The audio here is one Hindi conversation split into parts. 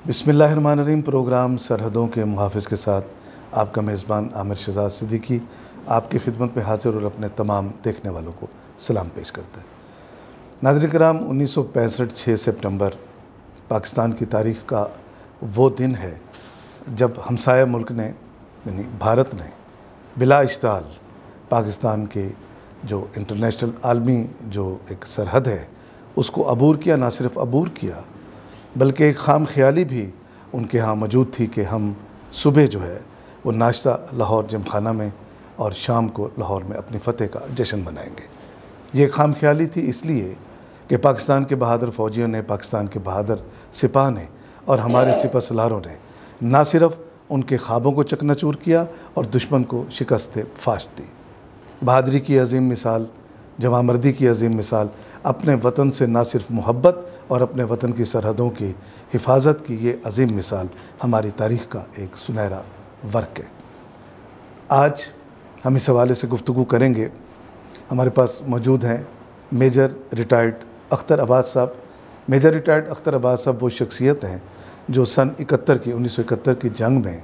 बिस्मिल्लाहिर्रहमानिर्रहीम। प्रोग्राम सरहदों के मुहाफ़िज़ के साथ आपका मेज़बान आमिर शहज़ाद सिद्दीकी आपकी खिदमत में हाज़िर और अपने तमाम देखने वालों को सलाम पेश करता है। नाज़रीन किराम, 1965 6 सितंबर पाकिस्तान की तारीख़ का वो दिन है जब हमसाया मुल्क ने यानी भारत ने बिला इश्ताल पाकिस्तान के जो इंटरनेशनल आलमी जो एक सरहद है उसको अबूर किया। ना सिर्फ अबूर किया बल्कि एक ख़ाम ख़याली भी उनके यहाँ मौजूद थी कि हम सुबह जो है वो नाश्ता लाहौर जिमखाना में और शाम को लाहौर में अपनी फ़तेह का जश्न मनाएंगे। ये ख़ाम ख़याली थी इसलिए कि पाकिस्तान के बहादुर फ़ौजियों ने, पाकिस्तान के बहादुर सिपाह ने और हमारे सिपह सलारों ने ना सिर्फ उनके ख्वाबों को चकनाचूर किया और दुश्मन को शिकस्त फाश दी। बहादुरी की अजीम मिसाल, जवामर्दी की अजीम मिसाल, अपने वतन से ना सिर्फ मोहब्बत और अपने वतन की सरहदों की हिफाजत की ये अजीम मिसाल हमारी तारीख़ का एक सुनहरा वर्क है। आज हम इस हवाले से गुफ्तगू करेंगे। हमारे पास मौजूद हैं मेजर रिटायर्ड अख्तर अब्बास साहब। मेजर रिटायर्ड अख्तर अब्बास साहब वो शख्सियत हैं जो सन 1971 की जंग में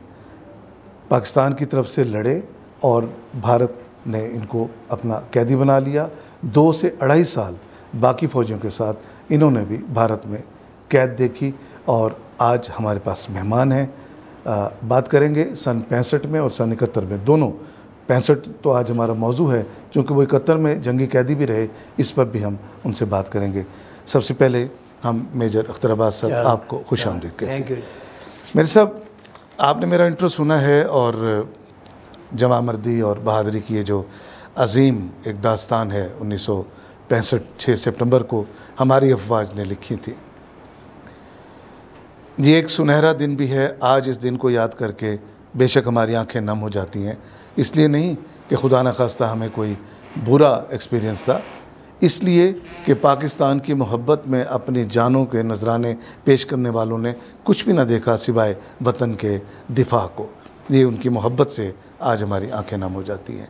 पाकिस्तान की तरफ से लड़े और भारत ने इनको अपना कैदी बना लिया। 2 से 2.5 साल बाकी फ़ौजियों के साथ इन्होंने भी भारत में कैद देखी और आज हमारे पास मेहमान हैं। बात करेंगे सन 65 में और सन 71 में, दोनों। 65 तो आज हमारा मौजू है क्योंकि वो 71 में जंगी कैदी भी रहे, इस पर भी हम उनसे बात करेंगे। सबसे पहले हम मेजर अख्तर अब्बास साहब आपको खुश आमदीद कहते हैं। मेरे साहब, आपने मेरा इंट्रो सुना है और जवामर्दी और बहादुरी की ये जो अजीम एक दास्तान है 1965 6 सितंबर को हमारी अफवाज ने लिखी थी। ये एक सुनहरा दिन भी है। आज इस दिन को याद करके बेशक हमारी आंखें नम हो जाती हैं, इसलिए नहीं कि खुदा न खास्ता हमें कोई बुरा एक्सपीरियंस था, इसलिए कि पाकिस्तान की मोहब्बत में अपनी जानों के नजराने पेश करने वालों ने कुछ भी ना देखा सिवाय वतन के दिफा को। ये उनकी मोहब्बत से आज हमारी आंखें नम हो जाती हैं।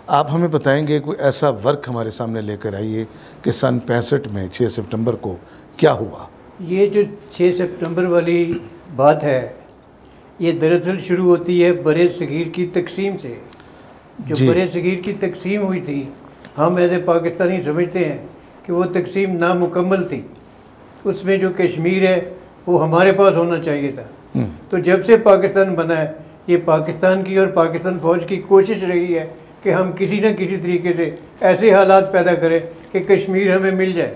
आप हमें बताएंगे कोई ऐसा वर्क हमारे सामने लेकर आइए कि सन 65 में 6 सितंबर को क्या हुआ। ये जो 6 सितंबर वाली बात है ये दरअसल शुरू होती है बरे सगीर की तकसीम से। जो बरे सगीर की तकसीम हुई थी, हम एज ए पाकिस्तानी समझते हैं कि वो तकसीम नामुकम्मल थी। उसमें जो कश्मीर है वो हमारे पास होना चाहिए था। तो जब से पाकिस्तान बना है, ये पाकिस्तान की और पाकिस्तान फ़ौज की कोशिश रही है कि हम किसी न किसी तरीके से ऐसे हालात पैदा करें कि कश्मीर हमें मिल जाए।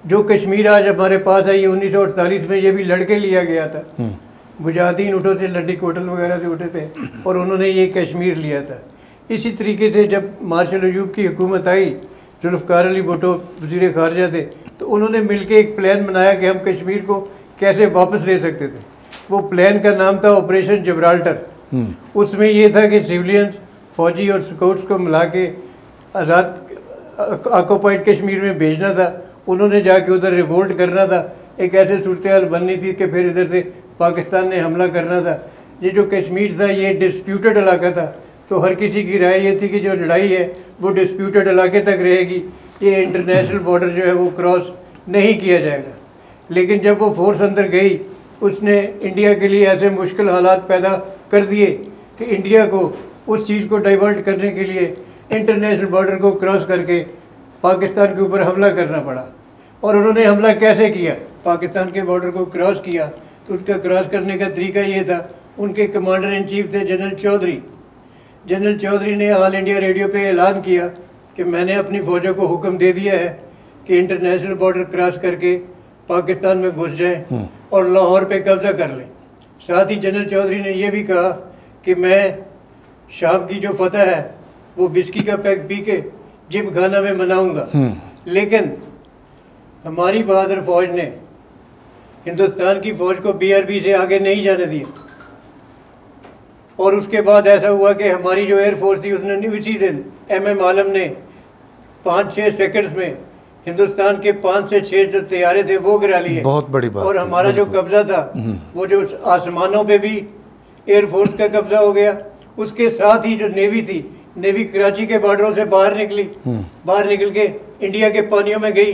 जो कश्मीर आज हमारे पास है ये 1948 में ये भी लड़के लिया गया था। मुजाहिदीन उठो से, लड्डी कोटल वगैरह से उठे थे और उन्होंने ये कश्मीर लिया था। इसी तरीके से जब मार्शल अयूब की हुकूमत आई, जुल्फ़िकार अली भुट्टो वज़ीर ख़ारजा थे, तो उन्होंने मिलकर एक प्लान बनाया कि हम कश्मीर को कैसे वापस ले सकते थे। वो प्लान का नाम था ऑपरेशन जिब्राल्टर। उसमें ये था कि सिविलियंस, फ़ौजी और स्काउट्स को मिला के आज़ाद ऑक्यूपाइड कश्मीर में भेजना था। उन्होंने जाके उधर रिवोल्ट करना था। एक ऐसे सूरत हाल बननी थी कि फिर इधर से पाकिस्तान ने हमला करना था। ये जो कश्मीर था ये डिस्प्यूटेड इलाका था, तो हर किसी की राय ये थी कि जो लड़ाई है वो डिस्प्यूटेड इलाके तक रहेगी, ये इंटरनेशनल बॉर्डर जो है वो क्रॉस नहीं किया जाएगा। लेकिन जब वो फोर्स अंदर गई, उसने इंडिया के लिए ऐसे मुश्किल हालात पैदा कर दिए कि इंडिया को उस चीज़ को डाइवर्ट करने के लिए इंटरनेशनल बॉर्डर को क्रॉस करके पाकिस्तान के ऊपर हमला करना पड़ा। और उन्होंने हमला कैसे किया? पाकिस्तान के बॉर्डर को क्रॉस किया तो उसका क्रॉस करने का तरीका ये था, उनके कमांडर इन चीफ थे जनरल चौधरी। जनरल चौधरी ने ऑल इंडिया रेडियो पे ऐलान किया कि मैंने अपनी फ़ौजों को हुक्म दे दिया है कि इंटरनेशनल बॉर्डर क्रॉस करके पाकिस्तान में घुस जाएं और लाहौर पे कब्ज़ा कर लें। साथ ही जनरल चौधरी ने यह भी कहा कि मैं शाम की जो फतह है वो विस्की का पैक पी के जिमखाना में मनाऊंगा। लेकिन हमारी बहादुर फ़ौज ने हिंदुस्तान की फ़ौज को BRB से आगे नहीं जाने दिया। और उसके बाद ऐसा हुआ कि हमारी जो एयरफोर्स थी उसने उसी दिन MM आलम ने 5-6 सेकंड्स में हिंदुस्तान के 5 से 6 जो तैयारे थे वो गिरा लिए। बहुत बड़ी बात। और हमारा जो कब्जा था वो जो आसमानों पे भी एयरफोर्स का कब्जा हो गया। उसके साथ ही जो नेवी थी, नेवी कराची के बॉर्डरों से बाहर निकली, बाहर निकल के इंडिया के पानियों में गई।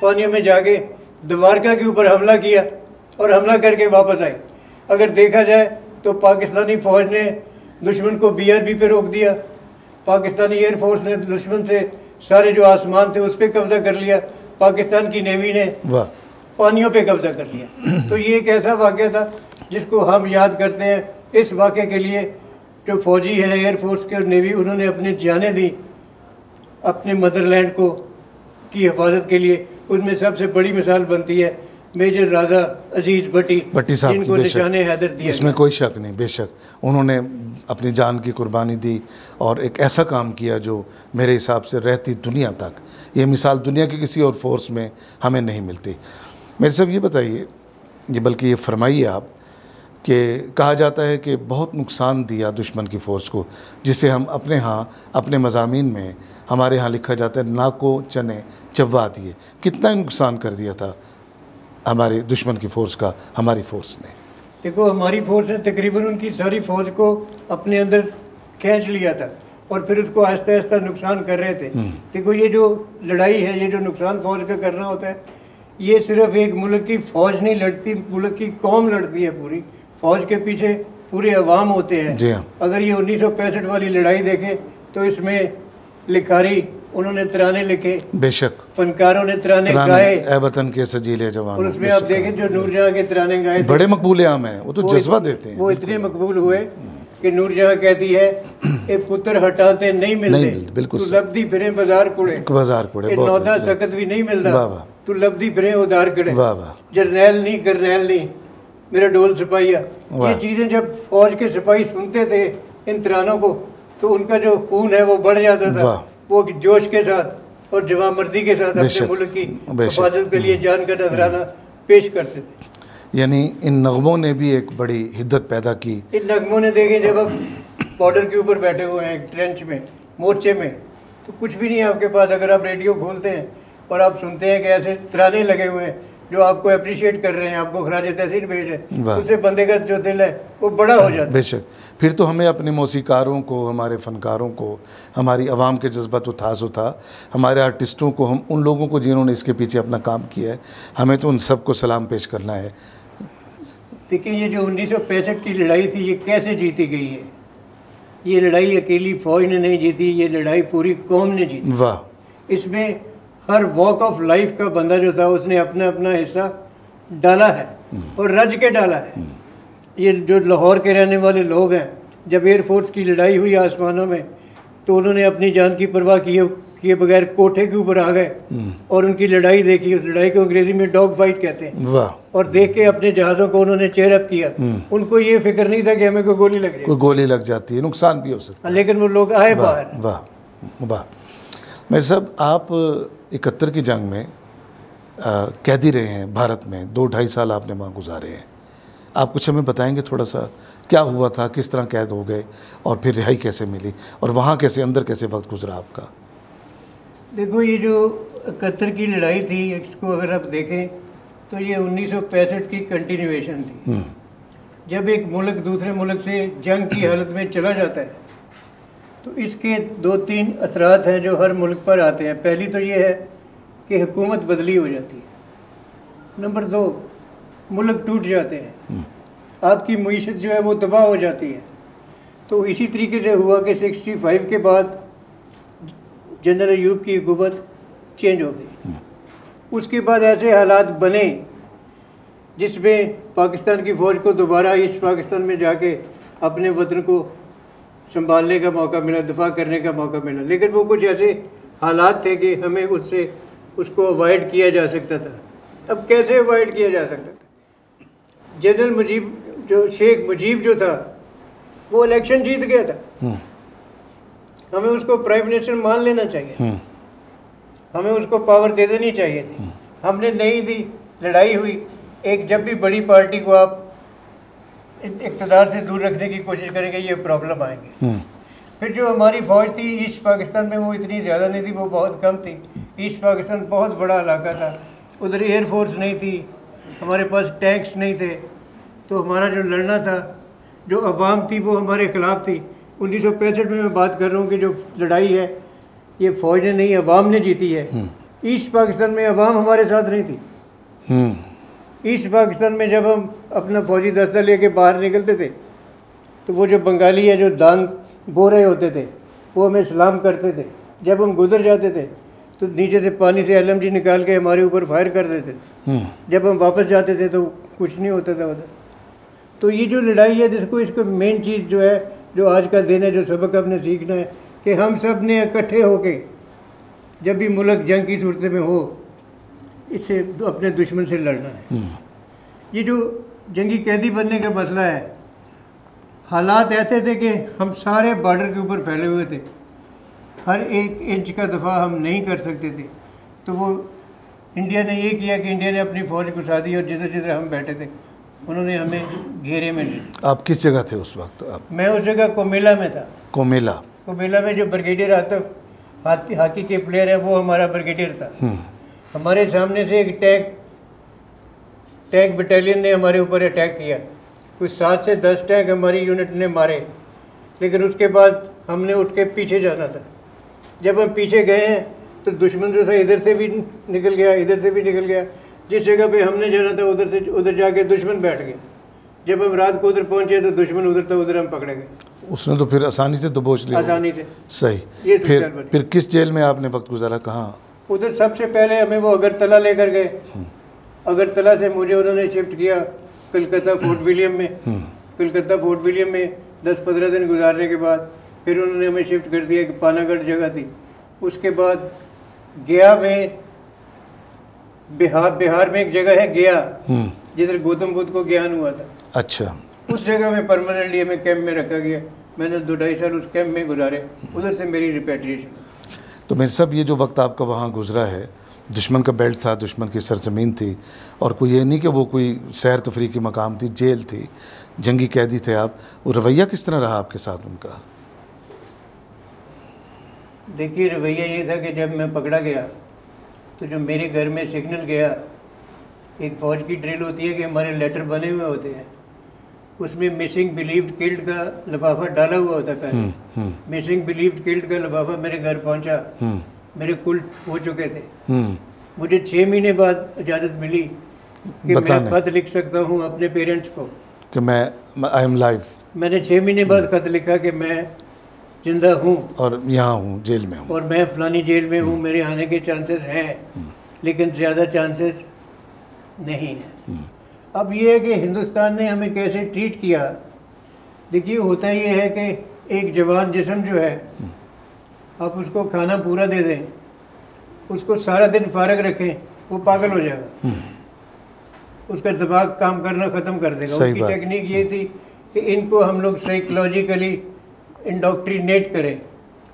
पानियों में जाके द्वारका के ऊपर हमला किया और हमला करके वापस आई। अगर देखा जाए तो पाकिस्तानी फ़ौज ने दुश्मन को BRB पे रोक दिया, पाकिस्तानी एयरफोर्स ने दुश्मन से सारे जो आसमान थे उस पर कब्जा कर लिया, पाकिस्तान की नेवी ने पानियों पे कब्जा कर लिया। तो ये एक ऐसा वाक़या था जिसको हम याद करते हैं। इस वाक़े के लिए जो फ़ौजी हैं एयरफोर्स के और नेवी, उन्होंने अपनी जानें दी अपने मदरलैंड को की हिफाजत के लिए। उनमें सबसे बड़ी मिसाल बनती है मेजर राजा अजीज़ भट्टी साहब, जिनको निशाने हैदर दिया। इसमें कोई शक नहीं, बेशक उन्होंने अपनी जान की कुर्बानी दी और एक ऐसा काम किया जो मेरे हिसाब से रहती दुनिया तक, ये मिसाल दुनिया के किसी और फोर्स में हमें नहीं मिलती। मेरे साहब ये बताइए, ये बल्कि ये फरमाइए आप कि कहा जाता है कि बहुत नुकसान दिया दुश्मन की फ़ोर्स को, जिसे हम अपने यहाँ अपने मज़ामीन में हमारे यहाँ लिखा जाता है नाको चने चबवा दिए। कितना नुकसान कर दिया था हमारे दुश्मन की फ़ोर्स का हमारी फ़ोर्स ने? देखो, हमारी फ़ोर्स ने तकरीबन उनकी सारी फ़ौज को अपने अंदर खींच लिया था और फिर उसको आहिस्ता आहिस्ता नुकसान कर रहे थे। देखो, ये जो लड़ाई है, ये जो नुकसान फ़ौज का करना होता है, ये सिर्फ एक मुल्क की फ़ौज नहीं लड़ती, मुल्क की कौम लड़ती है। पूरी फ़ौज के पीछे पूरे अवाम होते हैं। अगर ये 1965 वाली लड़ाई देखें तो इसमें लिखारी उन्होंने तराने लिखे, बेशक फनकारों ने तराने गाए, ए वतन के सजीले जवान। और उसमें आप देखें जो नूरजहां के तराने गाए बड़े मकबूल आम हैं, वो तो जज्बा देते हैं। वो इतने मकबूल हुए कि नूरजहां कहती है ए पुत्र हटाते नहीं मिलते, बिल्कुल तू लबदी फिरे बाजार कुड़े नौदा सकत भी नहीं मिलता, तू लबदी फिरे उधार कड़े, जरनैल नहीं करनैल नहीं मेरा डोल सिपाहिया। ये चीज़ें जब फौज के सिपाही सुनते थे इन तरानों को तो उनका जो खून है वो बढ़ जाता था। वो जोश के साथ और जवामर्दी के साथ अपने मुल्क की हिफाजत के लिए जान का नजराना पेश करते थे। यानी इन नगमों ने भी एक बड़ी हिद्दत पैदा की। इन नगमों ने देखे, जब आप बॉर्डर के ऊपर बैठे हुए हैं ट्रेंच में, मोर्चे में, तो कुछ भी नहीं है आपके पास। अगर आप रेडियो खोलते हैं और आप सुनते हैं कि ऐसे तराने लगे हुए हैं जो आपको अप्रिशिएट कर रहे हैं, आपको खराज तहसीन भेज रहे हैं, उससे बंदे का जो दिल है वो बड़ा हो जाता है। बेशक फिर तो हमें अपने मौसीकारों को, हमारे फ़नकारों को, हमारी आवाम के जज्बात उतास था, हमारे आर्टिस्टों को, हम उन लोगों को जिन्होंने इसके पीछे अपना काम किया है, हमें तो उन सबको सलाम पेश करना है। देखिए, ये जो 1965 की लड़ाई थी ये कैसे जीती गई है? ये लड़ाई अकेली फ़ौज ने नहीं जीती, ये लड़ाई पूरी कौम ने जीती। वाह। इसमें हर वॉक ऑफ लाइफ का बंदा जो था उसने अपना अपना हिस्सा डाला है और रज के डाला है। ये जो लाहौर के रहने वाले लोग हैं, जब एयरफोर्स की लड़ाई हुई आसमानों में तो उन्होंने अपनी जान की परवाह किए बगैर कोठे के ऊपर आ गए और उनकी लड़ाई देखी। उस लड़ाई को अंग्रेजी में डॉग फाइट कहते हैं। वाह। और देख के अपने जहाज़ों को उन्होंने चेयर अप किया। उनको ये फिक्र नहीं था कि हमें कोई गोली लग रही है, कोई गोली लग जाती है, नुकसान भी हो सकता है, लेकिन वो लोग आए बाहर। वाह वाह। मेरे साहब, आप 71 की जंग में कैदी रहे हैं भारत में, 2-2.5 साल आपने वहाँ गुजारे हैं। आप कुछ हमें बताएंगे थोड़ा सा, क्या हुआ था, किस तरह कैद हो गए और फिर रिहाई कैसे मिली और वहाँ कैसे अंदर कैसे वक्त गुजरा आपका? देखो, ये जो 71 की लड़ाई थी, इसको अगर आप देखें तो ये 1965 की कंटिन्यूएशन थी। जब एक मुल्क दूसरे मुल्क से जंग की हालत में चला जाता है तो इसके 2-3 असरात हैं जो हर मुल्क पर आते हैं। पहली तो ये है कि हुकूमत बदली हो जाती है। नंबर 2, मुल्क टूट जाते हैं, आपकी मईशत जो है वो तबाह हो जाती है। तो इसी तरीके से हुआ कि 65 के बाद जनरल अयूब की हुकूमत चेंज हो गई। उसके बाद ऐसे हालात बने जिसमें पाकिस्तान की फ़ौज को दोबारा ईस्ट पाकिस्तान में जाके अपने वतन को संभालने का मौका मिला, दफा करने का मौका मिला। लेकिन वो कुछ ऐसे हालात थे कि हमें उसको अवॉइड किया जा सकता था। अब कैसे अवॉइड किया जा सकता था? जनरल मुजीब, जो शेख मुजीब जो था, वो इलेक्शन जीत गया था। हमें उसको प्राइम मिनिस्टर मान लेना चाहिए, हमें उसको पावर दे देनी चाहिए थी। हमने नहीं दी, लड़ाई हुई। एक जब भी बड़ी पार्टी को आप इक़्तिदार से दूर रखने की कोशिश करेंगे, ये प्रॉब्लम आएंगे। फिर जो हमारी फ़ौज थी ईस्ट पाकिस्तान में, वो इतनी ज़्यादा नहीं थी, वो बहुत कम थी। ईस्ट पाकिस्तान बहुत बड़ा इलाका था, उधर एयरफोर्स नहीं थी, हमारे पास टैंक्स नहीं थे। तो हमारा जो लड़ना था, जो अवाम थी वो हमारे ख़िलाफ़ थी। 1965 में मैं बात कर रहा हूँ कि जो लड़ाई है ये फ़ौज ने नहीं, अवाम ने जीती है। ईस्ट पाकिस्तान में अवाम हमारे साथ नहीं थी। ईस्ट पाकिस्तान में जब हम अपना फौजी दस्ता लेके बाहर निकलते थे तो वो जो बंगाली है जो दान बो रहे होते थे वो हमें सलाम करते थे। जब हम गुजर जाते थे तो नीचे से पानी से LMG निकाल के हमारे ऊपर फायर कर देते थे। जब हम वापस जाते थे तो कुछ नहीं होता था उधर। तो ये जो लड़ाई है जिसको इसको मेन चीज़ जो है जो आज का दिन है जो सबक अपने सीखना है कि हम सब ने इकट्ठे होके जब भी मुल्क जंग की सूरत में हो इससे अपने दुश्मन से लड़ना है। ये जो जंगी कैदी बनने का मसला है, हालात ऐसे थे कि हम सारे बॉर्डर के ऊपर फैले हुए थे, हर एक इंच का दफा हम नहीं कर सकते थे। तो वो इंडिया ने ये किया कि इंडिया ने अपनी फ़ौज घुसा दी और जिधर जिधर हम बैठे थे उन्होंने हमें घेरे में ले लिया। आप किस जगह थे उस वक्त? आप? मैं उस जगह कोमेला में था। कोमेला में जो ब्रिगेडियर आतिफ हॉकी के प्लेयर है वो हमारा ब्रिगेडियर था। हमारे सामने से एक टैंक बटालियन ने हमारे ऊपर अटैक किया। कुछ 7 से 10 टैंक हमारी यूनिट ने मारे, लेकिन उसके बाद हमने उठ के पीछे जाना था। जब हम पीछे गए हैं तो दुश्मन जो था इधर से भी निकल गया, इधर से भी निकल गया। जिस जगह पे हमने जाना था उधर जाके दुश्मन बैठ गया। जब हम रात को उधर पहुंचे तो दुश्मन उधर था, उधर हम पकड़े गए। उसने तो फिर आसानी से दबोच लिया। आसानी से। सही। ये फिर किस जेल में आपने वक्त गुजारा? कहाँ? उधर सबसे पहले हमें वो अगरतला लेकर गए। अगरतला से मुझे उन्होंने शिफ्ट किया कलकत्ता फोर्ट विलियम में। कलकत्ता फोर्ट विलियम में 10-15 दिन गुजारने के बाद फिर उन्होंने हमें शिफ्ट कर दिया कि पानागढ़ जगह थी। उसके बाद गया में बिहार में एक जगह है गया जिधर गौतम बुद्ध को ज्ञान हुआ था। अच्छा। उस जगह में परमानेंटली हमें कैंप में रखा गया। मैंने 2-2.5 साल उस कैंप में गुजारे। उधर से मेरी रिपेट्रिएशन। तो मेरे साहब ये जो वक्त आपका वहाँ गुजरा है, दुश्मन का बेल्ट था, दुश्मन की सरजमीन थी, और कोई ये नहीं कि वो कोई सैर तफरी की मकाम थी, जेल थी, जंगी कैदी थे आप। वो रवैया किस तरह रहा आपके साथ उनका? देखिए रवैया ये था कि जब मैं पकड़ा गया तो जो मेरे घर में सिग्नल गया, एक फ़ौज की ड्रिल होती है कि हमारे लेटर बने हुए होते हैं, उसमें मिसिंग बिलीव्ड किल्ड का लिफाफा डाला हुआ होता है। पहले मिसिंग बिलीव्ड किल्ड का लिफाफा मेरे घर पहुंचा। मेरे कुल हो चुके थे। मुझे 6 महीने बाद इजाज़त मिली कि मैं खत लिख सकता हूं अपने पेरेंट्स को कि मैं आई एम लाइव। मैंने 6 महीने बाद खत लिखा कि मैं जिंदा हूं और यहाँ हूँ, जेल में हूँ, और मैं फलानी जेल में हूँ। मेरे आने के चांसेस हैं लेकिन ज़्यादा चांसेस नहीं है। अब ये है कि हिंदुस्तान ने हमें कैसे ट्रीट किया। देखिए होता ये है कि एक जवान जिस्म जो है, आप उसको खाना पूरा दे दें, उसको सारा दिन फारग रखें, वो पागल हो जाएगा। उसका दिमाग काम करना ख़त्म कर देगा। उसकी टेक्निक ये थी कि इनको हम लोग साइकोलॉजिकली इंडोक्ट्रिनेट करें।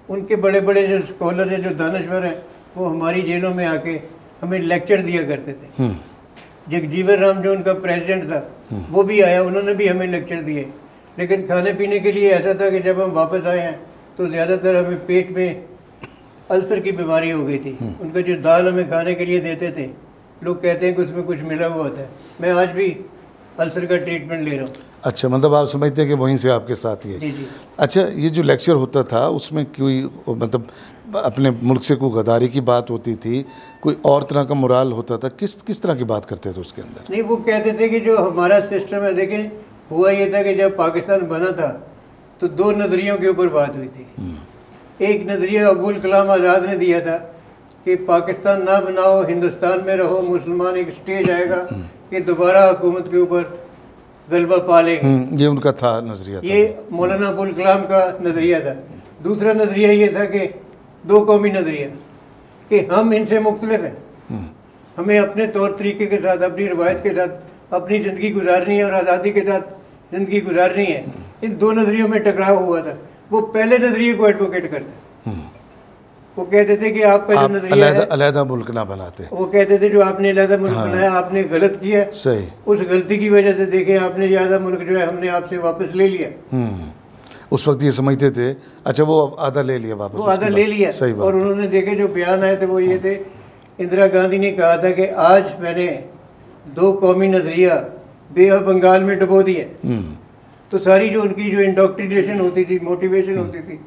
उनके बड़े बड़े जो स्कॉलर हैं, जो दानश्वर हैं, वो हमारी जेलों में आके हमें लेक्चर दिया करते थे। जगजीवन राम जो उनका प्रेसिडेंट था वो भी आया, उन्होंने भी हमें लेक्चर दिए। लेकिन खाने पीने के लिए ऐसा था कि जब हम वापस आए हैं तो ज़्यादातर हमें पेट में अल्सर की बीमारी हो गई थी। उनका जो दाल हमें खाने के लिए देते थे, लोग कहते हैं कि उसमें कुछ मिला हुआ होता है। मैं आज भी अल्सर का ट्रीटमेंट ले रहा हूँ। अच्छा, मतलब आप समझते हैं कि वहीं से आपके साथ ही है? जी जी। अच्छा, ये जो लेक्चर होता था उसमें कोई मतलब अपने मुल्क से कोई गद्दारी की बात होती थी, कोई और तरह का मोराल होता था? किस तरह की बात करते थे उसके अंदर? नहीं, वो कहते थे कि जो हमारा सिस्टम है, देखें हुआ ये था कि जब पाकिस्तान बना था तो 2 नज़रियों के ऊपर बात हुई थी। एक नज़रिया अबुल कलाम आज़ाद ने दिया था कि पाकिस्तान ना बनाओ, हिंदुस्तान में रहो, मुसलमान, एक स्टेज आएगा कि दोबारा हुकूमत के ऊपर गलबा पा लेंगे। ये उनका था नज़रिया, ये मौलाना अबुल कलाम का नज़रिया था। दूसरा नज़रिया ये था कि 2 कौमी नज़रिया, कि हम इनसे मुख्तलिफ हैं, हमें अपने तौर तरीके के साथ, अपनी रवायत के साथ अपनी ज़िंदगी गुजारनी है और आज़ादी के साथ ज़िंदगी गुजारनी है। इन 2 नज़रियों में टकराव हुआ था। वो पहले नज़रिए को एडवोकेट करते थे। वो कहते थे कि आपका जो नज़रिया है अलहदा मुल्क ना बनाते। वो कहते थे जो आपने अलहदा मुल्क बनाया, आपने गलत किया। सही। उस गलती की वजह से देखें आपने ज़्यादा मुल्क जो है हमने आपसे वापस ले लिया। उस वक्त ये समझते थे, अच्छा वो आधा ले लिया वापस, वो आधा ले लिया। सही बात। और उन्होंने देखे जो बयान आए थे वो ये थे, इंदिरा गांधी ने कहा था कि आज मैंने 2 कौमी नज़रिया बे ऑफ बंगाल में डुबो दिया। तो सारी जो उनकी जो इंडोक्ट्रिनेशन होती थी, मोटिवेशन होती थी,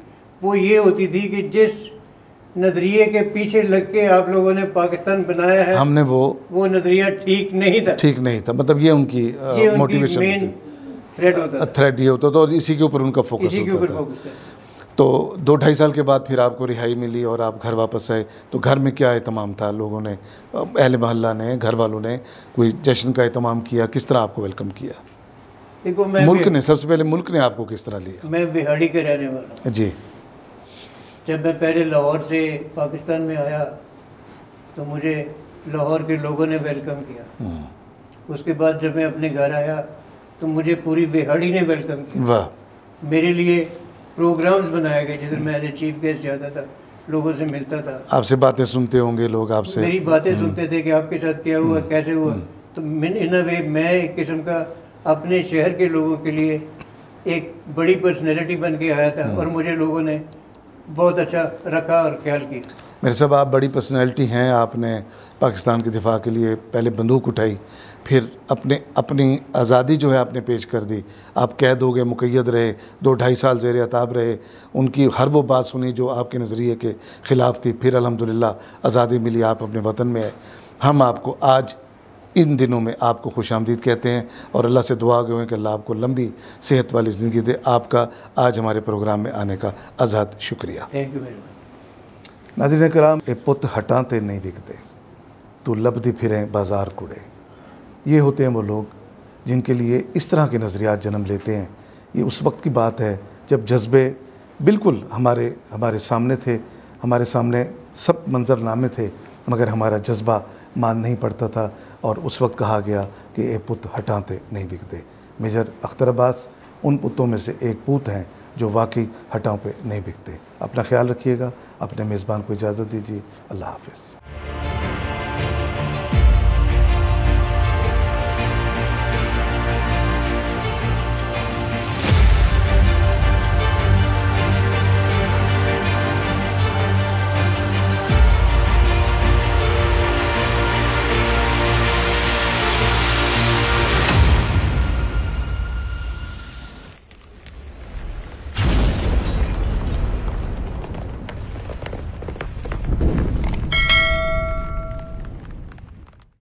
वो ये होती थी कि जिस नज़रिए के पीछे लग के आप लोगों ने पाकिस्तान बनाया है, हमने वो नज़रिया ठीक नहीं था। मतलब ये उनकी मोटिवेशन मेन थ्रेड होता था, थ्रेड ये होता था और इसी के ऊपर उनका फोकस होता था। तो 2-2.5 साल के बाद फिर आपको रिहाई मिली और आप घर वापस आए, तो घर में क्या एहतमाम था? लोगों ने, अहले मोहल्ला ने, घर वालों ने कोई जश्न का एहतमाम किया? किस तरह आपको वेलकम किया? देखो, मुल्क ने, सबसे पहले मुल्क ने आपको किस तरह लिया? मैं विहाड़ी का रहने वाला हूँ जी। जब मैं पहले लाहौर से पाकिस्तान में आया तो मुझे लाहौर के लोगों ने वेलकम किया। उसके बाद जब मैं अपने घर आया तो मुझे पूरी विहाड़ी ने वेलकम किया। वाह। मेरे लिए प्रोग्राम्स बनाए गए जिधर मैं एज ए चीफ गेस्ट जाता था, लोगों से मिलता था, आपसे बातें सुनते होंगे लोग, आपसे मेरी बातें सुनते थे कि आपके साथ क्या हुआ, कैसे हुआ। तो इन अ वे मैं एक किस्म का अपने शहर के लोगों के लिए एक बड़ी पर्सनैलिटी बन के आया था और मुझे लोगों ने बहुत अच्छा रखा और ख्याल किया। मेरे साहब, आप बड़ी पर्सनैलिटी हैं। आपने पाकिस्तान के दिफा के लिए पहले बंदूक उठाई, फिर अपनी आज़ादी जो है आपने पेश कर दी। आप कैद हो गए, मुक़य्यद रहे, 2-2.5 साल ज़ेर अताब रहे, उनकी हर वो बात सुनी जो आपके नज़रिए के ख़िलाफ़ थी। फिर अल्हम्दुलिल्लाह आज़ादी मिली, आप अपने वतन में आए। हम आपको आज इन दिनों में आपको खुशामदीद कहते हैं और अल्लाह से दुआ गए कि अल्लाह आपको लंबी सेहत वाली ज़िंदगी दे। आपका आज हमारे प्रोग्राम में आने का आज़ाद शुक्रिया। Thank you very much. नाज़रीन कराम, ए पुत हटाते नहीं बिकते, तो लबदी फिरें बाज़ार कुड़े। ये होते हैं वो लोग जिनके लिए इस तरह के नज़रियात जन्म लेते हैं। ये उस वक्त की बात है जब जज्बे बिल्कुल हमारे सामने थे, हमारे सामने सब मंजरनामे थे, मगर हमारा जज्बा मान नहीं पड़ता था और उस वक्त कहा गया कि ए पुत हटाते नहीं बिकते। मेजर अख्तर अब्बास उन पुतों में से एक पुत हैं जो वाकई हटाओं पे नहीं बिकते। अपना ख्याल रखिएगा। अपने मेज़बान को इजाज़त दीजिए। अल्लाह हाफ़िज़।